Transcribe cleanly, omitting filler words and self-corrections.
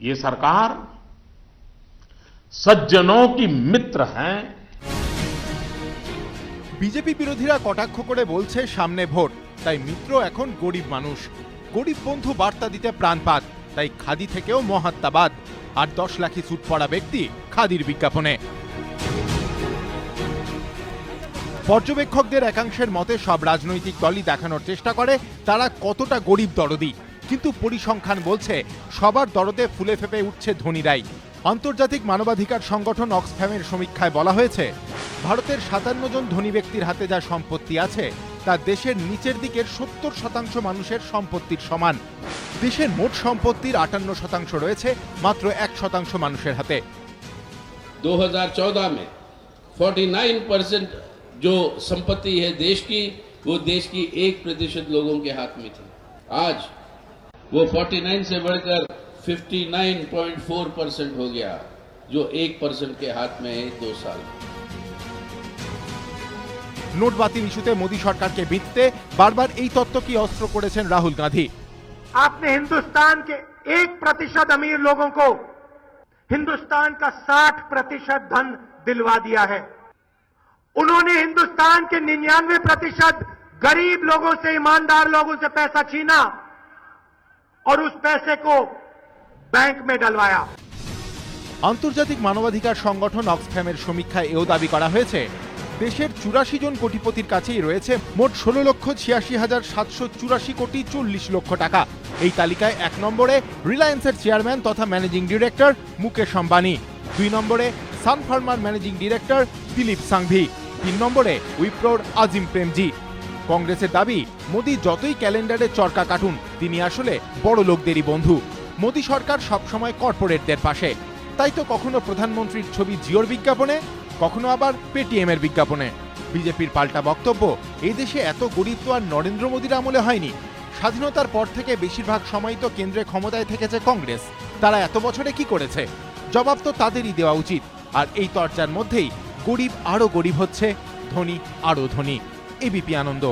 ये सरकार सज्जनों की मित्र है। বিজেপি বিরোধীরা কটাক্ষ করে বলছে সামনে ভোট, তাই মিত্র এখন গরিব মানুষ। গরিব বন্ধু বার্তা দিতে প্রাণপাত, তাই খাদি থেকেও মহাত্মাবাদ। আর 10 লাখি স্যুট পরা ব্যক্তি খাদির বিজ্ঞাপনে। পর্যবেক্ষকদের একাংশের মতে সব রাজনৈতিক দলই দেখানোর চেষ্টা করে তারা কতটা গরিব দরদি, কিন্তু পরিসংখ্যান বলছে সবার দরদে ফুলে ফেপে উঠছে ধনীরাই। আন্তর্জাতিক মানবাধিকার সংগঠন অক্সফ্যামের সমীক্ষায় বলা হয়েছে, ভারতের 57 জন ধনী ব্যক্তির হাতে যা সম্পত্তি আছে তা দেশের নিচের দিকের 70% মানুষের সম্পত্তির সমান। দেশের মোট সম্পত্তির 58% রয়েছে মাত্র 1% মানুষের হাতে। 2014 में 49% जो संपत्ति है देश की, वो देश की 1% लोगों के हाथ में थी। आज वो 49 से बढ़कर 59.4% हो गया, जो 1% के हाथ में है 2 साल। নোট বাতিল ইস্যুতে মোদী সরকারকে বিঁধতে বারবার এই তত্ত্বকে অস্ত্র করেছেন রাহুল গান্ধী। आपने हिंदुस्तान के 1% अमीर लोगों को हिंदुस्तान का 60% धन दिलवा दिया है। उन्होंने हिंदुस्तान के 99% गरीब लोगों से, ईमानदार लोगों से पैसा छीना और उस पैसे को बैंक में डलवाया। আন্তর্জাতিক মানবাধিকার সংগঠন অক্সফ্যামের সমীক্ষায় এও দাবি করা হয়েছে, দেশের 84 জন কোটিপতির কাছেই রয়েছে মোট 16,86,784 কোটি 40 লক্ষ টাকা। এই তালিকায় 1 নম্বরে রিলায়েন্সের চেয়ারম্যান তথা ম্যানেজিং ডিরেক্টর মুকেশ আম্বানি, 2 নম্বরে সান ফার্মার ম্যানেজিং ডিরেক্টর দিলীপ সাংভি, 3 নম্বরে উইপ্রোর আজিম প্রেমজি। কংগ্রেসের দাবি, মোদী যতই ক্যালেন্ডারে চরকা কাটুন, তিনি আসলে বড় লোকদেরই বন্ধু। মোদী সরকার সবসময় কর্পোরেটদের পাশে, তাই তো কখনো প্রধানমন্ত্রীর ছবি জিওর বিজ্ঞাপনে, কখনো আবার পেটিএম এর বিজ্ঞাপনে। বিজেপির পাল্টা বক্তব্য, এই দেশে এত গরিব তো আর নরেন্দ্র মোদীর আমলে হয়নি। স্বাধীনতার পর থেকে বেশিরভাগ সময় তো কেন্দ্রে ক্ষমতায় থেকেছে কংগ্রেস, তারা এত বছরে কি করেছে? জবাব তো তাদেরই দেওয়া উচিত। আর এই চর্চার মধ্যেই গরিব আরো গরিব হচ্ছে, ধনী আরো ধনী। এবিপি আনন্দ।